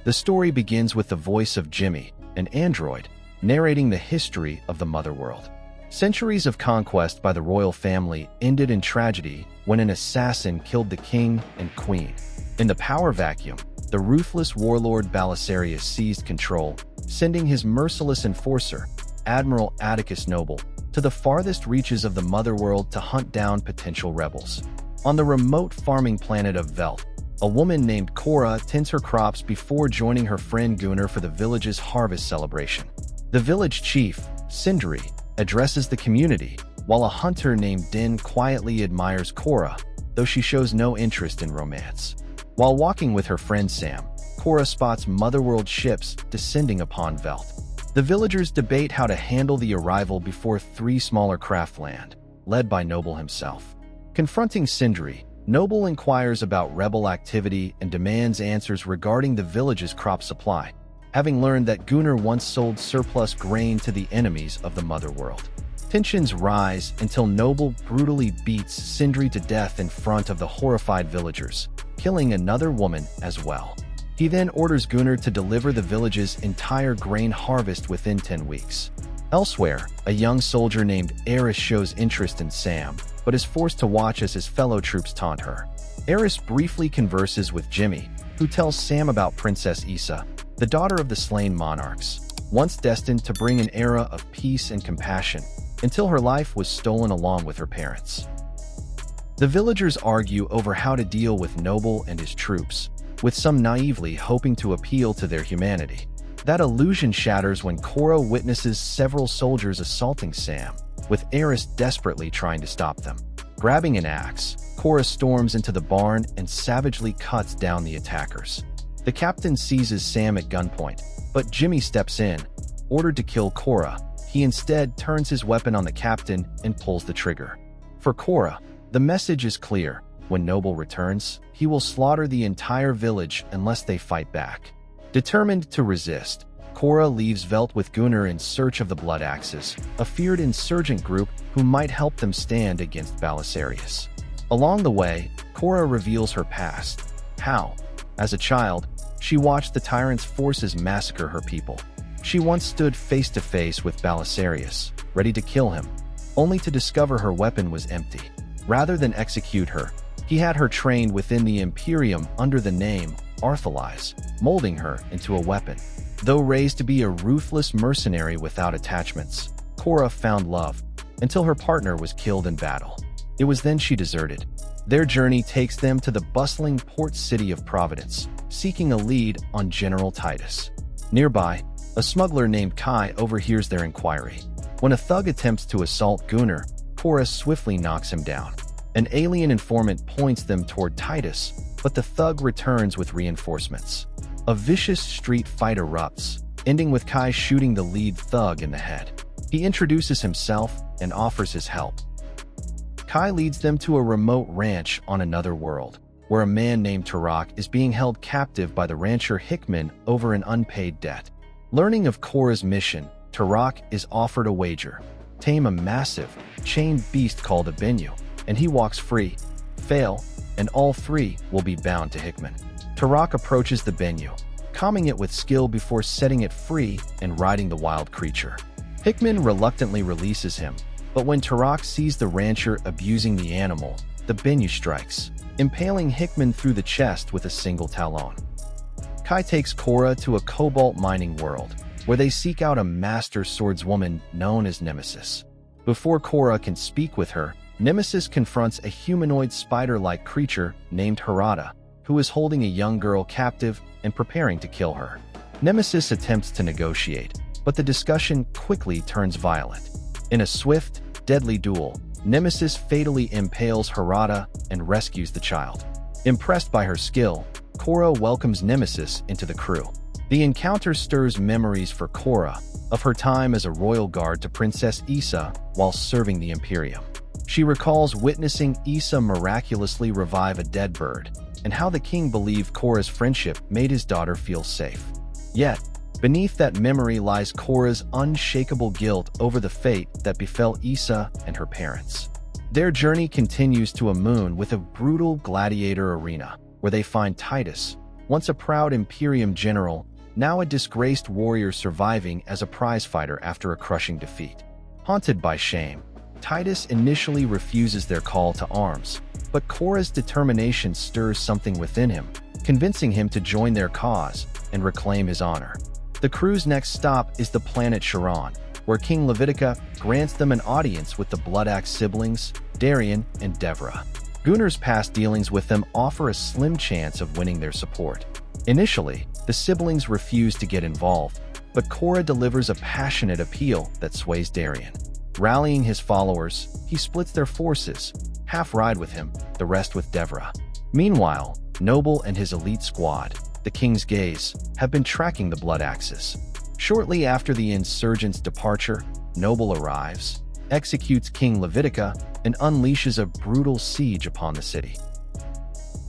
The story begins with the voice of Jimmy, an android, narrating the history of the Motherworld. Centuries of conquest by the royal family ended in tragedy when an assassin killed the king and queen. In the power vacuum, the ruthless warlord Belisarius seized control, sending his merciless enforcer, Admiral Atticus Noble, to the farthest reaches of the Motherworld to hunt down potential rebels. On the remote farming planet of Velt, a woman named Kora tends her crops before joining her friend Gunnar for the village's harvest celebration. The village chief, Sindri, addresses the community, while a hunter named Din quietly admires Kora, though she shows no interest in romance. While walking with her friend Sam, Kora spots Motherworld ships descending upon Velt. The villagers debate how to handle the arrival before 3 smaller craft land, led by Noble himself. Confronting Sindri, Noble inquires about rebel activity and demands answers regarding the village's crop supply, having learned that Gunnar once sold surplus grain to the enemies of the Motherworld. Tensions rise until Noble brutally beats Sindri to death in front of the horrified villagers, killing another woman as well. He then orders Gunnar to deliver the village's entire grain harvest within 10 weeks. Elsewhere, a young soldier named Eris shows interest in Sam, but is forced to watch as his fellow troops taunt her. Eris briefly converses with Jimmy, who tells Sam about Princess Issa, the daughter of the slain monarchs, once destined to bring an era of peace and compassion, until her life was stolen along with her parents. The villagers argue over how to deal with Noble and his troops, with some naively hoping to appeal to their humanity. That illusion shatters when Kora witnesses several soldiers assaulting Sam, with Eris desperately trying to stop them. Grabbing an axe, Kora storms into the barn and savagely cuts down the attackers. The captain seizes Sam at gunpoint, but Jimmy steps in. Ordered to kill Kora, he instead turns his weapon on the captain and pulls the trigger. For Kora, the message is clear. When Noble returns, he will slaughter the entire village unless they fight back. Determined to resist, Kora leaves Velt with Gunnar in search of the Blood Axes, a feared insurgent group who might help them stand against Belisarius. Along the way, Kora reveals her past. How, as a child, she watched the tyrant's forces massacre her people. She once stood face to face with Belisarius, ready to kill him, only to discover her weapon was empty. Rather than execute her, he had her trained within the Imperium under the name Arthalize, molding her into a weapon. Though raised to be a ruthless mercenary without attachments, Kora found love, until her partner was killed in battle. It was then she deserted. Their journey takes them to the bustling port city of Providence, seeking a lead on General Titus. Nearby, a smuggler named Kai overhears their inquiry. When a thug attempts to assault Gunnar, Kora swiftly knocks him down. An alien informant points them toward Titus, but the thug returns with reinforcements. A vicious street fight erupts, ending with Kai shooting the lead thug in the head. He introduces himself and offers his help. Kai leads them to a remote ranch on another world, where a man named Tyrant is being held captive by the rancher Hickman over an unpaid debt. Learning of Kora's mission, Tyrant is offered a wager: tame a massive, chained beast called a Benyu, and he walks free. Fail, and all 3 will be bound to Hickman. Tyrant approaches the Benyu, calming it with skill before setting it free and riding the wild creature. Hickman reluctantly releases him, but when Tyrant sees the rancher abusing the animal, the Benyu strikes, impaling Hickman through the chest with a single talon. Kai takes Kora to a cobalt mining world, where they seek out a master swordswoman known as Nemesis. Before Kora can speak with her, Nemesis confronts a humanoid spider-like creature named Harada, who is holding a young girl captive and preparing to kill her. Nemesis attempts to negotiate, but the discussion quickly turns violent. In a swift, deadly duel, Nemesis fatally impales Harada and rescues the child. Impressed by her skill, Kora welcomes Nemesis into the crew. The encounter stirs memories for Kora of her time as a royal guard to Princess Issa while serving the Imperium. She recalls witnessing Issa miraculously revive a dead bird, and how the king believed Kora's friendship made his daughter feel safe. Yet, beneath that memory lies Kora's unshakable guilt over the fate that befell Issa and her parents. Their journey continues to a moon with a brutal gladiator arena, where they find Titus, once a proud Imperium general, now a disgraced warrior surviving as a prizefighter after a crushing defeat. Haunted by shame, Titus initially refuses their call to arms, but Kora's determination stirs something within him, convincing him to join their cause and reclaim his honor. The crew's next stop is the planet Charon, where King Levitica grants them an audience with the Bloodaxe siblings, Darian and Devra. Gunnar's past dealings with them offer a slim chance of winning their support. Initially, the siblings refuse to get involved, but Kora delivers a passionate appeal that sways Darian. Rallying his followers, he splits their forces, half ride with him, the rest with Devra. Meanwhile, Noble and his elite squad, the King's Gaze, have been tracking the Bloodaxes. Shortly after the insurgents' departure, Noble arrives, executes King Levitica, and unleashes a brutal siege upon the city.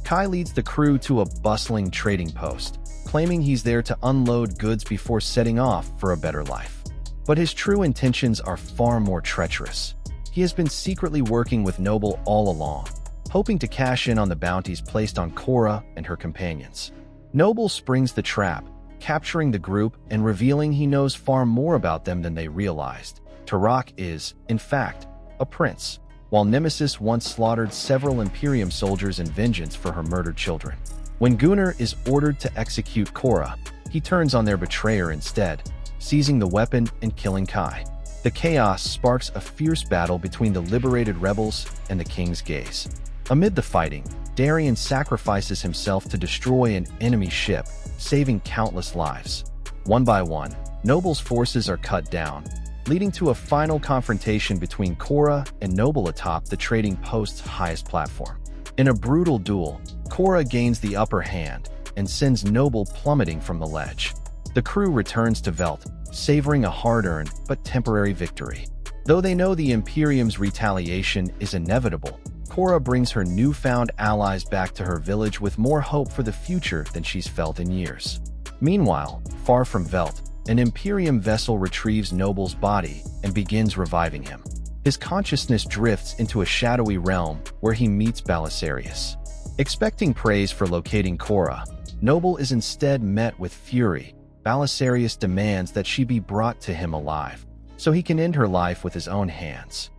Kai leads the crew to a bustling trading post, claiming he's there to unload goods before setting off for a better life. But his true intentions are far more treacherous. He has been secretly working with Noble all along, hoping to cash in on the bounties placed on Kora and her companions. Noble springs the trap, capturing the group and revealing he knows far more about them than they realized. Turok is, in fact, a prince, while Nemesis once slaughtered several Imperium soldiers in vengeance for her murdered children. When Gunnar is ordered to execute Kora, he turns on their betrayer instead, seizing the weapon and killing Kai. The chaos sparks a fierce battle between the liberated rebels and the King's Gaze. Amid the fighting, Darian sacrifices himself to destroy an enemy ship, saving countless lives. One by one, Noble's forces are cut down, leading to a final confrontation between Kora and Noble atop the trading post's highest platform. In a brutal duel, Kora gains the upper hand and sends Noble plummeting from the ledge. The crew returns to Velt, savoring a hard-earned but temporary victory. Though they know the Imperium's retaliation is inevitable, Kora brings her newfound allies back to her village with more hope for the future than she's felt in years. Meanwhile, far from Velt, an Imperium vessel retrieves Noble's body and begins reviving him. His consciousness drifts into a shadowy realm where he meets Belisarius. Expecting praise for locating Kora, Noble is instead met with fury. Belisarius demands that she be brought to him alive, so he can end her life with his own hands.